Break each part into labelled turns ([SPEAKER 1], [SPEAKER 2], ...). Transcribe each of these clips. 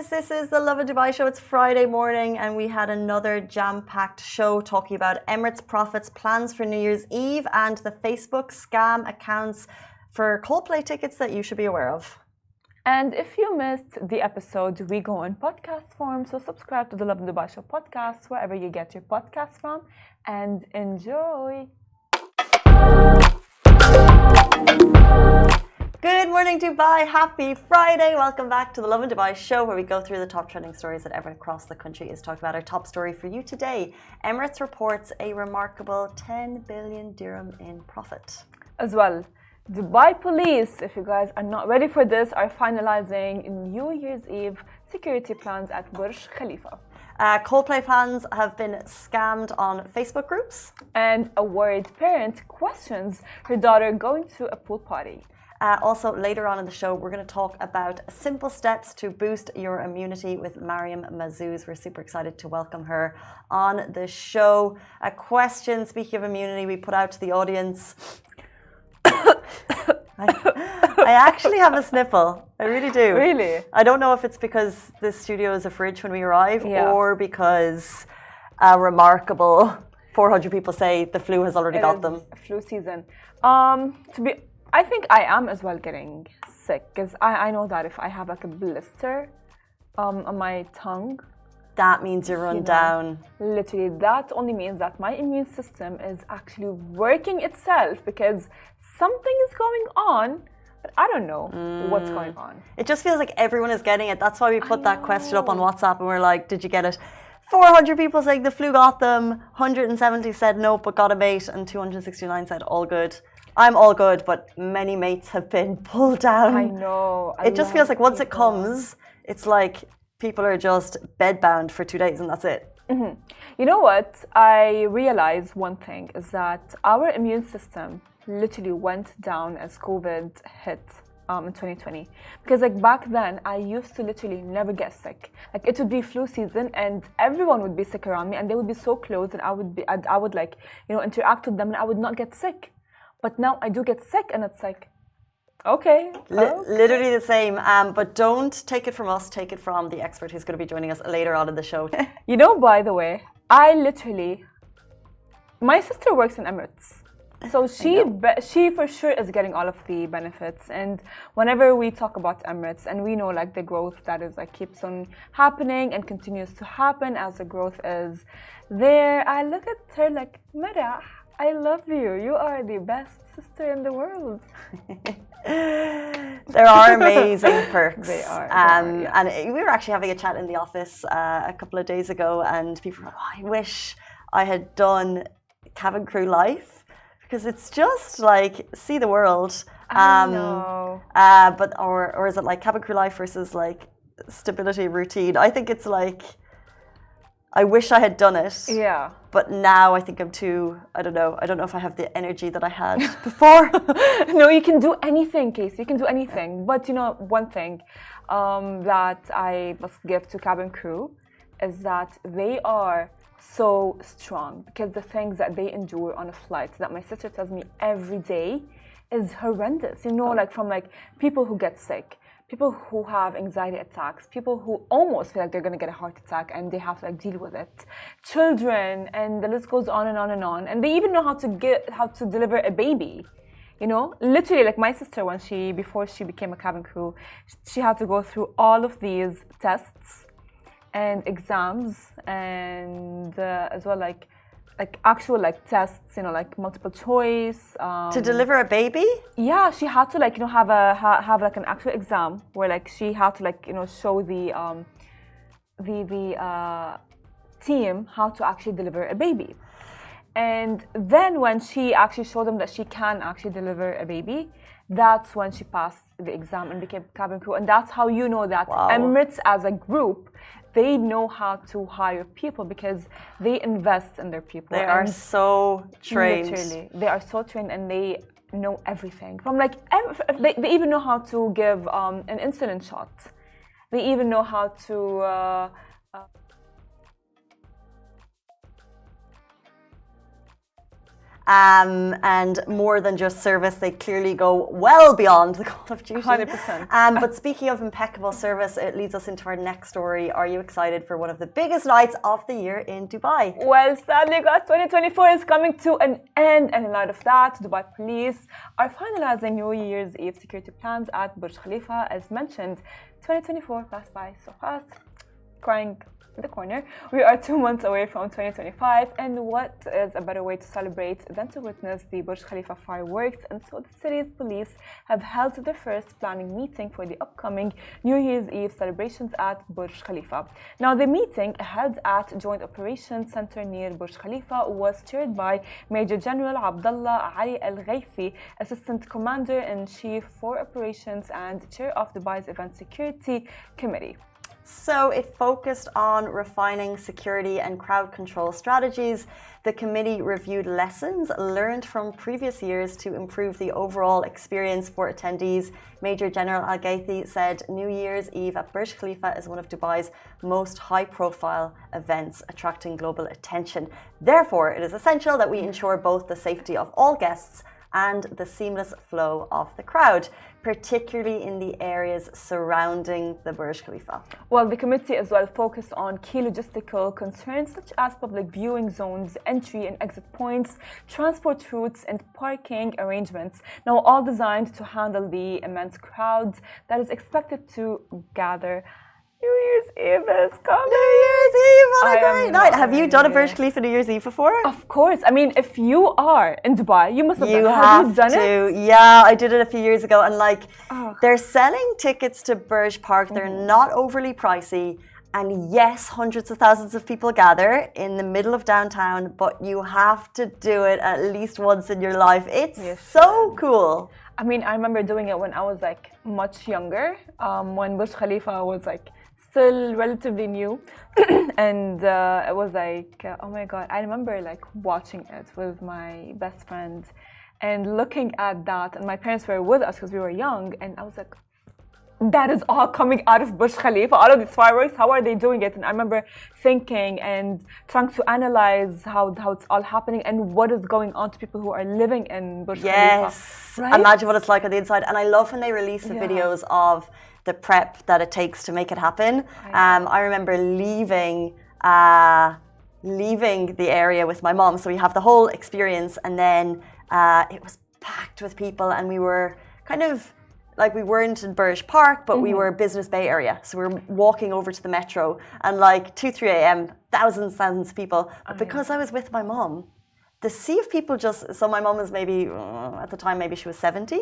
[SPEAKER 1] This is the Lovin Dubai show. It's Friday morning and we had another jam-packed show talking about Emirates profits, plans for New Year's Eve and the Facebook scam accounts for Coldplay tickets that you should be aware of.
[SPEAKER 2] And if you missed the episode, we go in podcast form, so subscribe to the Lovin Dubai show podcast wherever you get your podcasts from and enjoy.
[SPEAKER 1] Good morning, Dubai. Happy Friday. Welcome back to the Lovin Dubai show where we go through the top trending stories that everyone across the country is talking about. Our top story for you today, Emirates reports a remarkable 10 billion dirham in profit.
[SPEAKER 2] As well, Dubai police, if you guys are not ready for this, are finalizing New Year's Eve security plans at Burj Khalifa.
[SPEAKER 1] Coldplay fans have been scammed on Facebook groups.
[SPEAKER 2] And a worried parent questions her daughter going to a pool party.
[SPEAKER 1] Also, later on in the show, we're going to talk about simple steps to boost your immunity with Maryam Maazouz. We're super excited to welcome her on the show. A question, speaking of immunity, we put out to the audience. I actually have a sniffle. I really do.
[SPEAKER 2] Really?
[SPEAKER 1] I don't know if it's because this studio is a fridge when we arrive or because a remarkable 400 people say the flu has already got them.
[SPEAKER 2] Flu season. I think I am as well getting sick because I know that if I have like a blister on my tongue,
[SPEAKER 1] that means you're run down.
[SPEAKER 2] Literally, that only means that my immune system is actually working itself because something is going on, but I don't know what's going on.
[SPEAKER 1] It just feels like everyone is getting it. That's why we put that question up on WhatsApp and we're like, did you get it? 400 people saying the flu got them, 170 said no but got a mate, and 269 said all good. I'm all good, but many mates have been pulled down.
[SPEAKER 2] I know.
[SPEAKER 1] It just feels like once it comes, it's like people are just bedbound for 2 days and that's it.
[SPEAKER 2] Mm-hmm. You know what? I realized one thing is that our immune system literally went down as COVID hit in 2020. Because like back then, I used to literally never get sick. Like it would be flu season and everyone would be sick around me and they would be so close and I would like, interact with them and I would not get sick. But now I do get sick and it's like, okay.
[SPEAKER 1] Literally the same. But don't take it from us, take it from the expert who's going to be joining us later on in the show.
[SPEAKER 2] By the way, my sister works in Emirates. So she for sure is getting all of the benefits. And whenever we talk about Emirates and we know like the growth that is like keeps on happening and continues to happen as the growth is there, I look at her like, Maryam, I love you. You are the best sister in the world.
[SPEAKER 1] There are amazing perks.
[SPEAKER 2] They are.
[SPEAKER 1] And we were actually having a chat in the office a couple of days ago and people were like, I wish I had done cabin crew life because it's just like see the world.
[SPEAKER 2] I know.
[SPEAKER 1] Or is it like cabin crew life versus like stability routine? I think it's like I wish I had done it.
[SPEAKER 2] Yeah.
[SPEAKER 1] But now I think I'm too, I don't know if I have the energy that I had before.
[SPEAKER 2] No, you can do anything, Casey. You can do anything. But one thing that I must give to cabin crew is that they are so strong because the things that they endure on a flight that my sister tells me every day is horrendous. Like from like people who get sick, people who have anxiety attacks, people who almost feel like they're going to get a heart attack and they have to like deal with it, children, and the list goes on and on and on. And they even know how to deliver a baby. Literally like my sister before she became a cabin crew, she had to go through all of these tests and exams and as well like actual like tests, like multiple choice.
[SPEAKER 1] To deliver a baby?
[SPEAKER 2] Yeah, she had to like have like an actual exam where like she had to like show the team how to actually deliver a baby. And then when she actually showed them that she can actually deliver a baby, that's when she passed the exam and became cabin crew. And that's how you know that Emirates as a group, they know how to hire people because they invest in their people.
[SPEAKER 1] They are so trained.
[SPEAKER 2] Literally, they are so trained and they know everything. From like, they even know how to give an insulin shot. They even know how to...
[SPEAKER 1] And more than just service, they clearly go well beyond the Call of Duty.
[SPEAKER 2] 100%.
[SPEAKER 1] But speaking of impeccable service, it leads us into our next story. Are you excited for one of the biggest nights of the year in Dubai?
[SPEAKER 2] Well, sadly, guys, 2024 is coming to an end, and in light of that, Dubai police are finalizing New Year's Eve security plans at Burj Khalifa. As mentioned, 2024 passed by so fast, crying in the corner. We are 2 months away from 2025, and what is a better way to celebrate than to witness the Burj Khalifa fireworks? And so the city's police have held their first planning meeting for the upcoming New Year's Eve celebrations at Burj Khalifa. Now, the meeting held at Joint Operations Center near Burj Khalifa was chaired by Major General Abdullah Ali Al Ghaifi, Assistant Commander-in-Chief for Operations and Chair of Dubai's Event Security Committee.
[SPEAKER 1] So it focused on refining security and crowd control strategies. The committee reviewed lessons learned from previous years to improve the overall experience for attendees. Major General Al Ghaifi said New Year's Eve at Burj Khalifa is one of Dubai's most high-profile events, attracting global attention. Therefore, it is essential that we ensure both the safety of all guests and the seamless flow of the crowd, particularly in the areas surrounding the Burj Khalifa.
[SPEAKER 2] Well, the committee as well focused on key logistical concerns such as public viewing zones, entry and exit points, transport routes, and parking arrangements. Now, all designed to handle the immense crowds that is expected to gather. New Year's Eve is coming.
[SPEAKER 1] New Year's Eve, what a great night. Have you done a Burj Khalifa New Year's Eve before?
[SPEAKER 2] Of course. I mean, if you are in Dubai, you must have done it.
[SPEAKER 1] Have
[SPEAKER 2] you done
[SPEAKER 1] to.
[SPEAKER 2] it?
[SPEAKER 1] Yeah, I did it a few years ago. And they're selling tickets to Burj Park. They're not overly pricey. And yes, hundreds of thousands of people gather in the middle of downtown, but you have to do it at least once in your life. It's so cool.
[SPEAKER 2] I mean, I remember doing it when I was much younger, when Burj Khalifa was still relatively new. And it was oh my God, I remember watching it with my best friend and looking at that. And my parents were with us because we were young. And I was like, that is all coming out of Burj Khalifa, all of these fireworks, how are they doing it? And I remember thinking and trying to analyze how it's all happening and what is going on to people who are living in Burj Khalifa.
[SPEAKER 1] Yes, right? Imagine what it's like on the inside. And I love when they release the videos of the prep that it takes to make it happen. I remember leaving the area with my mom, so we have the whole experience, and then it was packed with people, and we were kind of we weren't in Burj Park, but we were Business Bay area, so we were walking over to the metro, and 2-3 a.m. thousands of people. But because I was with my mom, the sea of people so my mom was maybe, at the time, maybe she was 70.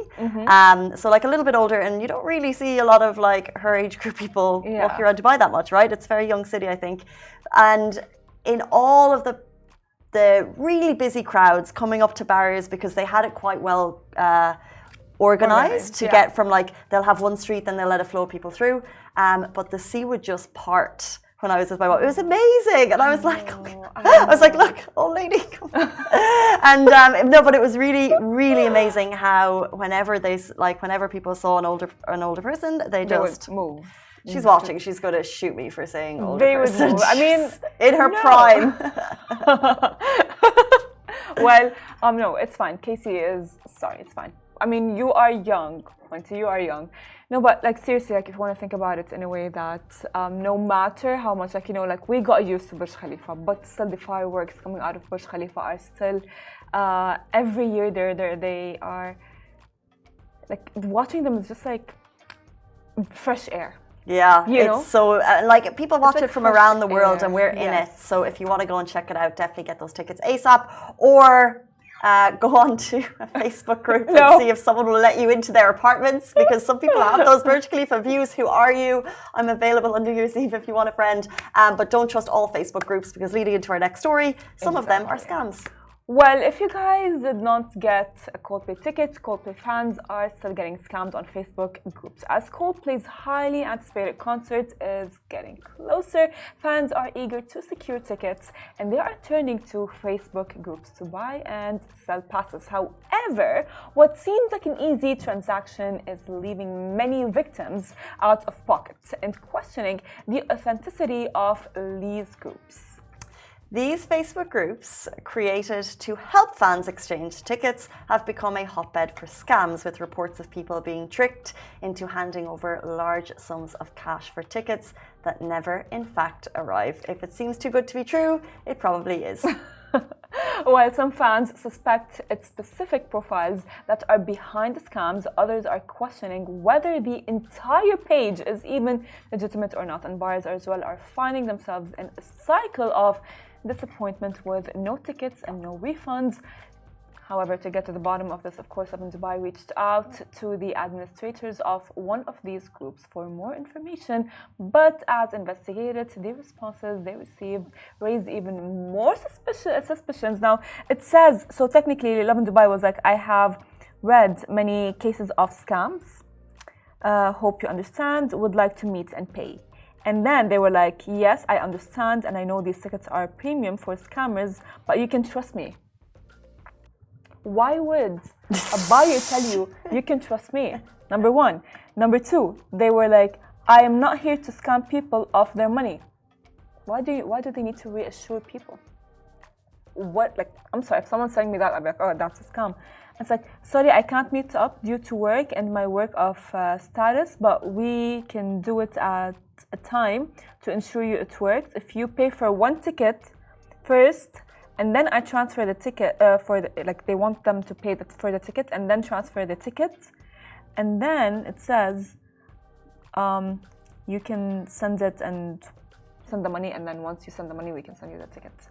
[SPEAKER 1] So a little bit older, and you don't really see a lot of her age group people walking around Dubai that much, right? It's a very young city, I think. And in all of the really busy crowds coming up to barriers, because they had it quite well organized to get from they'll have one street, then they'll let a flow of people through. But the sea would just part when I was with my mom. It was amazing. And I was look, old lady, come on. And no, but it was really, really amazing how whenever people saw an older person, they just
[SPEAKER 2] would move.
[SPEAKER 1] She's watching. She's going to shoot me for saying older
[SPEAKER 2] they
[SPEAKER 1] person.
[SPEAKER 2] Would move. I mean,
[SPEAKER 1] in her prime.
[SPEAKER 2] Well, no, it's fine. Casey is sorry. It's fine. I mean, you are young. You are young. No, but seriously, if you want to think about it in a way that no matter how much, we got used to Burj Khalifa, but still the fireworks coming out of Burj Khalifa are still, every year they are, watching them is just fresh air.
[SPEAKER 1] Yeah,
[SPEAKER 2] you know?
[SPEAKER 1] So people watch it from around the world, and we're in it. So if you want to go and check it out, definitely get those tickets ASAP, or go on to a Facebook group and see if someone will let you into their apartments, because some people have those Burj Khalifa views. Who are you? I'm available on New Year's Eve if you want a friend. But don't trust all Facebook groups, because leading into our next story, some of them are scams.
[SPEAKER 2] Well, if you guys did not get a Coldplay ticket, Coldplay fans are still getting scammed on Facebook groups. As Coldplay's highly anticipated concert is getting closer, fans are eager to secure tickets, and they are turning to Facebook groups to buy and sell passes. However, what seems like an easy transaction is leaving many victims out of pocket and questioning the authenticity of these groups.
[SPEAKER 1] These Facebook groups, created to help fans exchange tickets, have become a hotbed for scams, with reports of people being tricked into handing over large sums of cash for tickets that never, in fact, arrive. If it seems too good to be true, it probably is.
[SPEAKER 2] While some fans suspect it's specific profiles that are behind the scams, others are questioning whether the entire page is even legitimate or not. And buyers as well are finding themselves in a cycle of disappointment with no tickets and no refunds. However, to get to the bottom of this, of course, Lovin Dubai reached out to the administrators of one of these groups for more information. But as investigated, the responses they received raised even more suspicions. Now, it says, so technically, Lovin Dubai was like, I have read many cases of scams. Hope you understand. Would like to meet and pay. And then they were like, yes, I understand. And I know these tickets are premium for scammers, but you can trust me. Why would a buyer tell you, you can trust me? Number one. Number two, they were like, I am not here to scam people of their money. Why do they need to reassure people? What, like, I'm sorry, if someone's telling me that, I'd be like, oh, that's a scam. It's like, sorry, I can't meet up due to work and my work of status, but we can do it at a time to ensure you it works. If you pay for one ticket first, and then I transfer the ticket they want them to pay for the ticket and then transfer the ticket. And then it says you can send it and send the money. And then once you send the money, we can send you the ticket.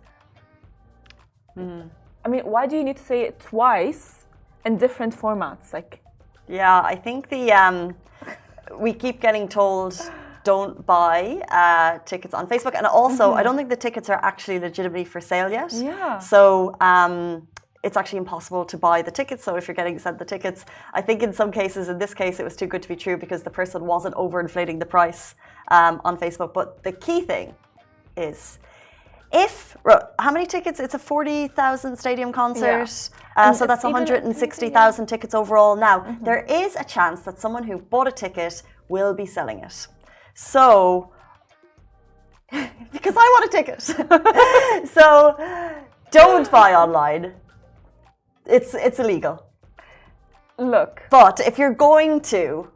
[SPEAKER 2] I mean, why do you need to say it twice in different formats? Like,
[SPEAKER 1] yeah, I think we keep getting told don't buy tickets on Facebook. And also, I don't think the tickets are actually legitimately for sale yet.
[SPEAKER 2] Yeah.
[SPEAKER 1] So it's actually impossible to buy the tickets. So if you're getting sent the tickets, I think in some cases, in this case, it was too good to be true because the person wasn't overinflating the price on Facebook. But the key thing is, how many tickets? It's a 40,000 stadium concert. Yeah. So that's 160,000 tickets overall. Now, there is a chance that someone who bought a ticket will be selling it. So, because I want a ticket. So, don't buy online. It's illegal.
[SPEAKER 2] Look.
[SPEAKER 1] But if you're going to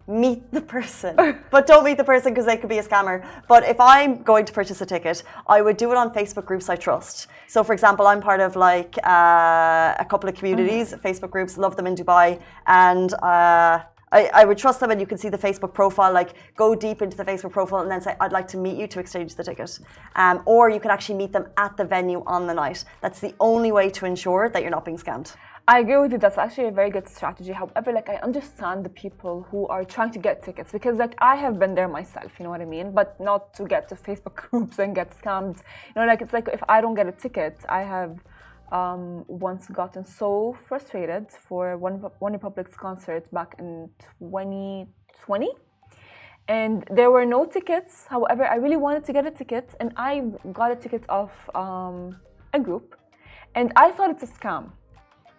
[SPEAKER 1] meet the person, but don't meet the person because they could be a scammer. But if I'm going to purchase a ticket, I would do it on Facebook groups I trust. So, for example, I'm part of like a couple of communities, Facebook groups, love them in Dubai, and I would trust them, and you can see the Facebook profile, like go deep into the Facebook profile and then say, I'd like to meet you to exchange the ticket. Or you can actually meet them at the venue on the night. That's the only way to ensure that you're not being scammed.
[SPEAKER 2] I agree with you. That's actually a very good strategy. However, like, I understand the people who are trying to get tickets because, like, I have been there myself, you know what I mean? But not to get to Facebook groups and get scammed. You know, like, it's like if I don't get a ticket, I have once gotten so frustrated for One Republic's concert back in 2020. And there were no tickets. However, I really wanted to get a ticket, and I got a ticket off a group. And I thought it's a scam.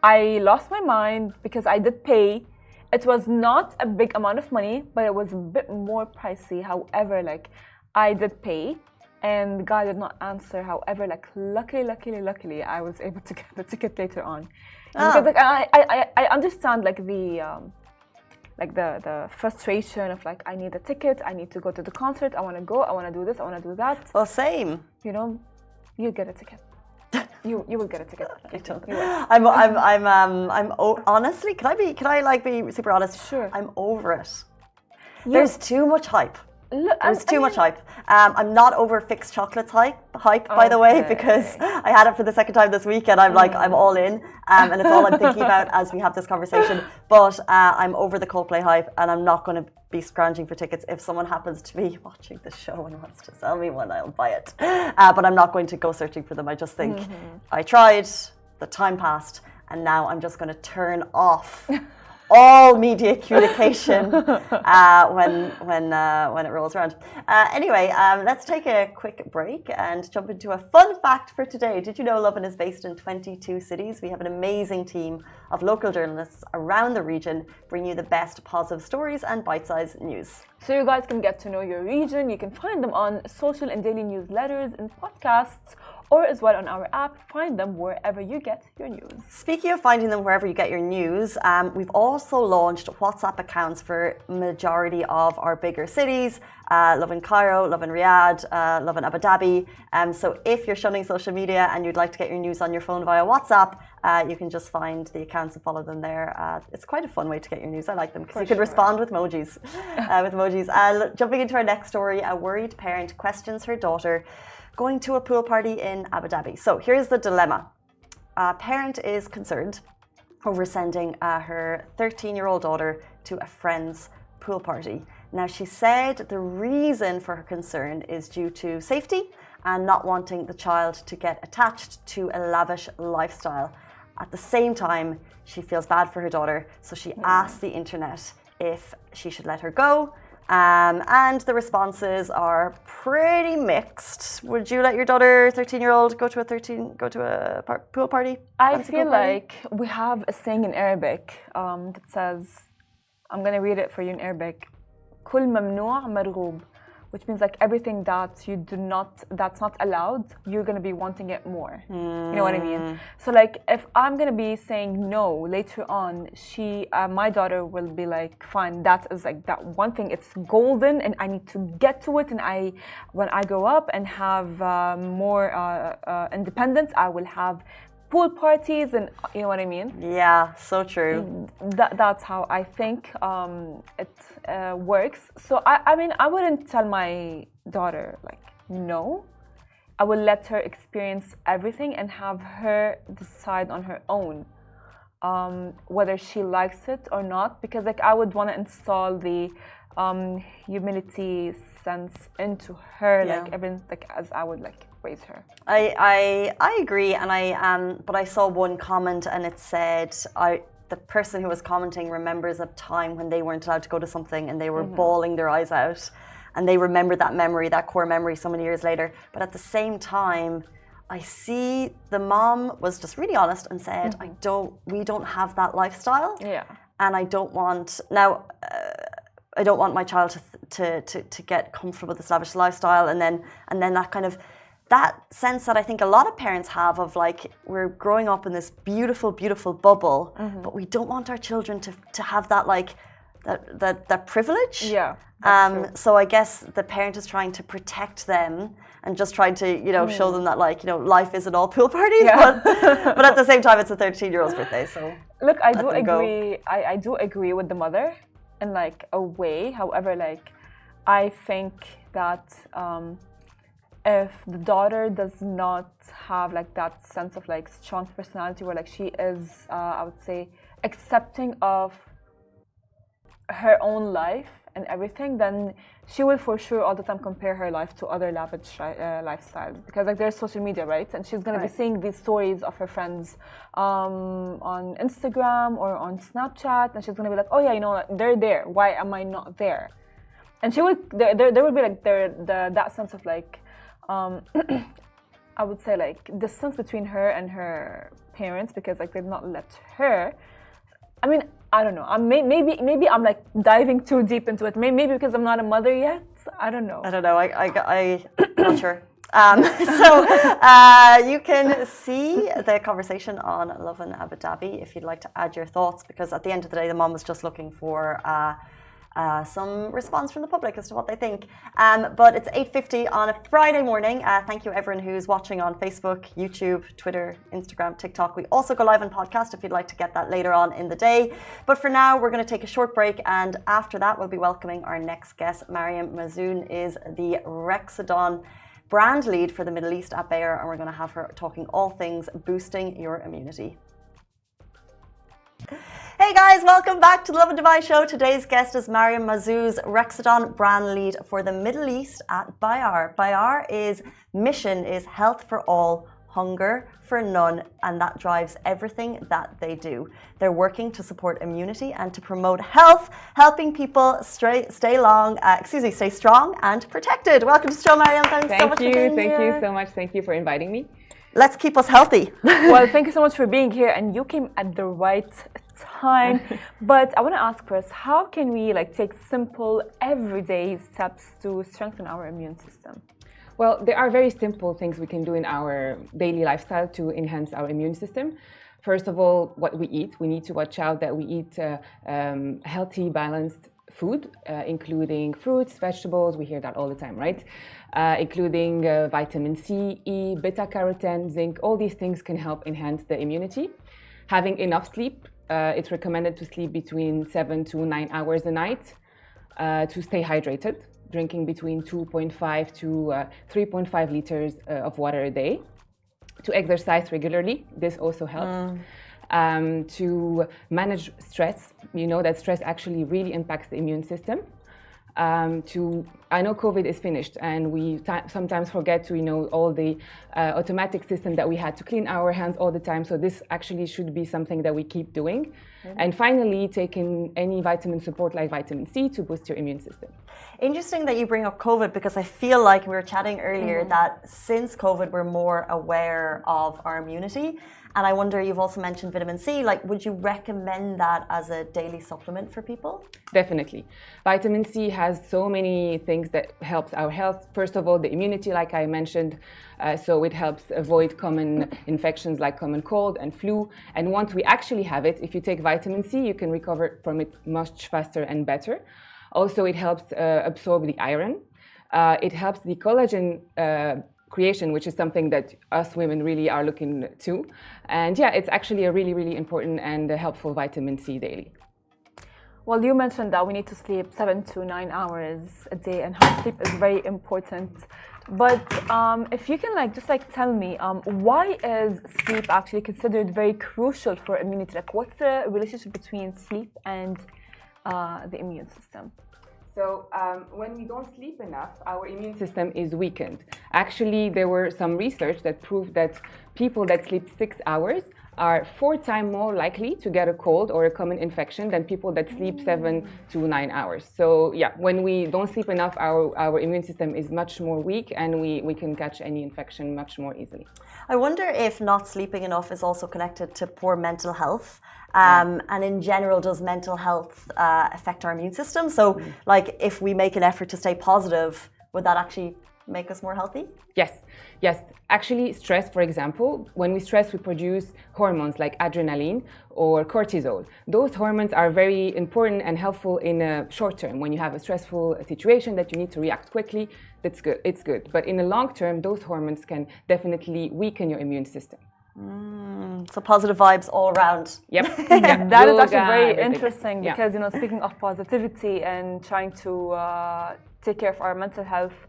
[SPEAKER 2] I lost my mind because I did pay. It was not a big amount of money, but it was a bit more pricey. However, like, I did pay, and the guy did not answer. However, like, luckily, I was able to get the ticket later on. Because, like, I understand, like, the frustration of, like, I need a ticket, I need to go to the concert, I want to go, I want to do this, I want to do that.
[SPEAKER 1] Well, same.
[SPEAKER 2] You know, you get a ticket. You will get a ticket.
[SPEAKER 1] I'm honestly, can I be super honest?
[SPEAKER 2] Sure.
[SPEAKER 1] I'm over it. There's too much hype. There's too much hype. I'm not over fixed chocolates hype, by the way, because I had it for the second time this week, and I'm like, I'm all in, and it's all I'm thinking about as we have this conversation. But I'm over the Coldplay hype, and I'm not going to be scrounging for tickets. If someone happens to be watching the show and wants to sell me one, I'll buy it. But I'm not going to go searching for them. I just think I tried, the time passed, and now I'm just going to turn off all media communication when it rolls around. Anyway, let's take a quick break and jump into a fun fact for today. Did you know Lovin is based in 22 cities? We have an amazing team of local journalists around the region bring you the best positive stories and bite-sized news.
[SPEAKER 2] So you guys can get to know your region. You can find them on social and daily newsletters and podcasts, or as well on our app. Find them wherever you get your news.
[SPEAKER 1] Speaking of finding them wherever you get your news, we've also launched WhatsApp accounts for majority of our bigger cities. Lovin Cairo, Lovin Riyadh, Lovin Abu Dhabi. So if you're shunning social media and you'd like to get your news on your phone via WhatsApp, you can just find the accounts and follow them there. It's quite a fun way to get your news. I like them because you can respond with emojis. Jumping into our next story, a worried parent questions her daughter going to a pool party in Abu Dhabi. So here's the dilemma. A parent is concerned over sending her 13-year-old daughter to a friend's pool party. Now, she said the reason for her concern is due to safety and not wanting the child to get attached to a lavish lifestyle. At the same time, she feels bad for her daughter, so she asked the internet if she should let her go. And the responses are pretty mixed. Would you let your daughter, 13-year-old, go to a pool party?
[SPEAKER 2] I feel like we have a saying in Arabic that says, I'm going to read it for you in Arabic. كل ممنوع مرغوب, which means like everything that's not allowed, you're going to be wanting it more. You know what I mean? So like if I'm going to be saying no later on, my daughter will be like, fine, that is like that one thing, it's golden and I need to get to it, and when I grow up and have more independence, I will have pool parties, and you know what I mean?
[SPEAKER 1] Yeah, so true.
[SPEAKER 2] That's how I think it works. So I mean, I wouldn't tell my daughter like no. I will let her experience everything and have her decide on her own whether she likes it or not, because like I would want to install the humility sense into her, like even like as I would like raise her.
[SPEAKER 1] I agree, and but I saw one comment and it said the person who was commenting remembers a time when they weren't allowed to go to something and they were bawling their eyes out, and they remembered that memory, that core memory, so many years later. But at the same time, I see the mom was just really honest and said, we don't have that lifestyle. Yeah. And I don't want my child to get comfortable with this lavish lifestyle, and then that kind of that sense that I think a lot of parents have of like, we're growing up in this beautiful, beautiful bubble, but we don't want our children to have that like that privilege. Yeah. So I guess the parent is trying to protect them and just trying to, show them that like, life isn't all pool parties, but at the same time, it's a 13-year-old's birthday. So
[SPEAKER 2] look, I do agree. I do agree with the mother in like a way. However, like I think that if the daughter does not have like that sense of like strong personality where like she is, I would say, accepting of her own life and everything, then she will for sure all the time compare her life to other lavish lifestyles, because like there's social media, right? And she's going to be seeing these stories of her friends on Instagram or on Snapchat, and she's going to be like, oh yeah, they're there, why am I not there? And she will there will be like that sense of like I would say like distance between her and her parents, because like they've not let her. I mean, I don't know. Maybe I'm like diving too deep into it. Maybe because I'm not a mother yet. I don't know. I'm
[SPEAKER 1] not sure. You can see the conversation on Lovin Abu Dhabi if you'd like to add your thoughts, because at the end of the day, the mom was just looking for some response from the public as to what they think. But it's 8:50 on a Friday morning. Thank you everyone who's watching on Facebook, YouTube, Twitter, Instagram, TikTok. We also go live on podcast if you'd like to get that later on in the day. But for now, we're going to take a short break, and after that, we'll be welcoming our next guest. Maryam Maazouz is the Rexidon brand lead for the Middle East at Pare, and we're going to have her talking all things boosting your immunity. Hey guys, welcome back to the Lovin Dubai show. Today's guest is Maryam Maazouz, Rexidon brand lead for the Middle East at Pare. Pare's mission is health for all, hunger for none, and that drives everything that they do. They're working to support immunity and to promote health, helping people stay strong and protected. Welcome to the show, Maryam. Thanks so much for being here.
[SPEAKER 3] Thank you so much. Thank you for inviting me.
[SPEAKER 1] Let's keep us healthy.
[SPEAKER 2] Well, thank you so much for being here, and you came at the right time. But I want to ask first, how can we like take simple everyday steps to strengthen our immune system?
[SPEAKER 3] Well, there are very simple things we can do in our daily lifestyle to enhance our immune system. First of all, what we eat. We need to watch out that we eat healthy, balanced food, including fruits, vegetables. We hear that all the time, right? Including vitamin C, E, beta-carotene, zinc. All these things can help enhance the immunity. Having enough sleep. It's recommended to sleep between 7 to 9 hours a night to stay hydrated. Drinking between 2.5 to 3.5 liters of water a day. To exercise regularly, this also helps. To manage stress, you know that stress actually really impacts the immune system. I know COVID is finished, and we sometimes forget to, all the automatic system that we had to clean our hands all the time. So this actually should be something that we keep doing. And finally, taking any vitamin support like vitamin C to boost your immune system.
[SPEAKER 1] Interesting that you bring up COVID, because I feel like we were chatting earlier that since COVID, we're more aware of our immunity. And I wonder, you've also mentioned vitamin C. Would you recommend that as a daily supplement for people?
[SPEAKER 3] Definitely. Vitamin C has so many things that helps our health. First of all, the immunity, like I mentioned. So it helps avoid common infections like common cold and flu. And once we actually have it, if you take vitamin C, you can recover from it much faster and better. Also, it helps absorb the iron. It helps the collagen creation, which is something that us women really are looking to. And yeah, it's actually a really, really important and helpful vitamin C daily.
[SPEAKER 2] Well, you mentioned that we need to sleep 7 to 9 hours a day, and how sleep is very important. But if you can just tell me, why is sleep actually considered very crucial for immunity? What's the relationship between sleep and the immune system?
[SPEAKER 3] So when we don't sleep enough, our immune system is weakened. Actually, there were some research that proved that people that sleep 6 hours are 4 times more likely to get a cold or a common infection than people that sleep 7 to 9 hours. So yeah, when we don't sleep enough, our immune system is much more weak, and we can catch any infection much more easily.
[SPEAKER 1] I wonder if not sleeping enough is also connected to poor mental health. And in general, does mental health affect our immune system? So if we make an effort to stay positive, would that actually make us more healthy?
[SPEAKER 3] Yes. Actually, stress, for example, when we stress, we produce hormones like adrenaline or cortisol. Those hormones are very important and helpful in a short term. When you have a stressful situation that you need to react quickly, that's good. It's good. But in the long term, those hormones can definitely weaken your immune system.
[SPEAKER 1] So positive vibes all around.
[SPEAKER 3] Yep.
[SPEAKER 2] That is actually very interesting, because speaking of positivity and trying to take care of our mental health,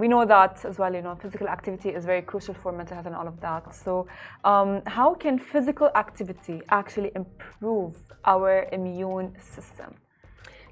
[SPEAKER 2] we know that as well. Physical activity is very crucial for mental health and all of that. So how can physical activity actually improve our immune system?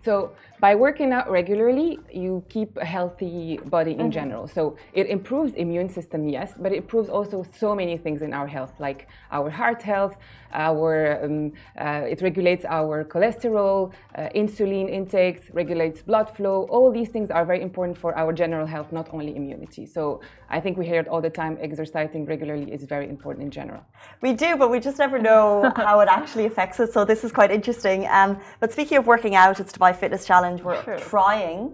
[SPEAKER 3] So by working out regularly, you keep a healthy body in general. So it improves immune system, yes, but it improves also so many things in our health, like our heart health, it regulates our cholesterol, insulin intakes, regulates blood flow. All these things are very important for our general health, not only immunity. So I think we hear it all the time, exercising regularly is very important in general.
[SPEAKER 1] We do, but we just never know how it actually affects us. So this is quite interesting. But speaking of working out, it's Dubai Fitness Challenge. We're trying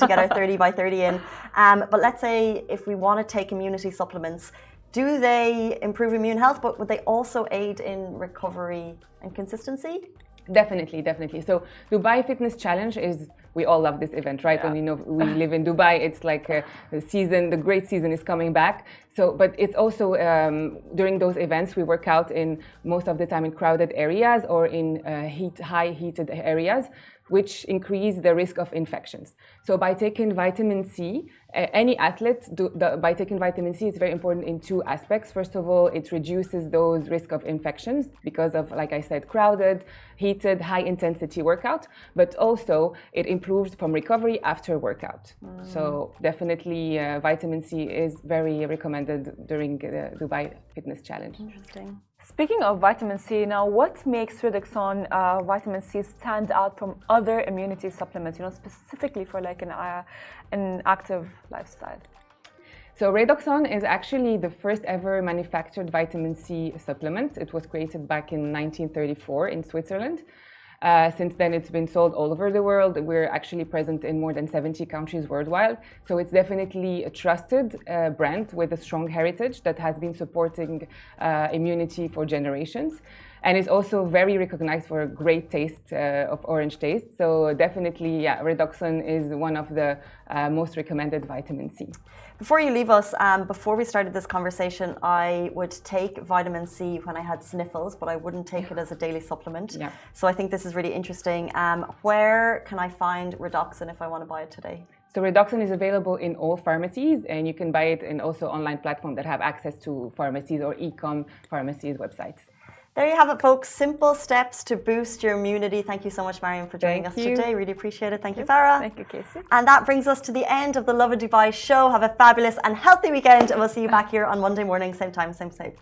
[SPEAKER 1] to get our 30 by 30 in. But let's say if we want to take immunity supplements, do they improve immune health, but would they also aid in recovery and consistency?
[SPEAKER 3] Definitely. So Dubai Fitness Challenge is, we all love this event, right?
[SPEAKER 2] Yeah.
[SPEAKER 3] When we live in Dubai, it's like the great season is coming back. So, but it's also during those events, we work out in most of the time in crowded areas or in high heated areas, which increase the risk of infections. So by taking vitamin C, any athlete, by taking vitamin C, it's very important in 2 aspects. First of all, it reduces those risk of infections because of, like I said, crowded, heated, high intensity workout, but also it improves from recovery after workout. So definitely vitamin C is very recommended during the Dubai Fitness Challenge.
[SPEAKER 1] Interesting.
[SPEAKER 2] Speaking of vitamin C, now what makes Redoxon vitamin C stand out from other immunity supplements, specifically for an active lifestyle?
[SPEAKER 3] So Redoxon is actually the first ever manufactured vitamin C supplement. It was created back in 1934 in Switzerland. Since then, it's been sold all over the world. We're actually present in more than 70 countries worldwide. So it's definitely a trusted brand with a strong heritage that has been supporting immunity for generations. And it's also very recognized for a great taste of orange taste. So definitely, yeah, Redoxon is one of the most recommended vitamin C.
[SPEAKER 1] Before you leave us, before we started this conversation, I would take vitamin C when I had sniffles, but I wouldn't take it as a daily supplement.
[SPEAKER 3] Yeah.
[SPEAKER 1] So I think this is really interesting. Where can I find Redoxon if I want to buy it today?
[SPEAKER 3] So Redoxon is available in all pharmacies, and you can buy it in also online platforms that have access to pharmacies or e-com pharmacies websites.
[SPEAKER 1] There you have it, folks. Simple steps to boost your immunity. Thank you so much, Maryam, for joining us today. Really appreciate it. Thank you, Farah.
[SPEAKER 2] Thank you, Casey.
[SPEAKER 1] And that brings us to the end of the Lovin Dubai show. Have a fabulous and healthy weekend, and we'll see you back here on Monday morning, same time, same place.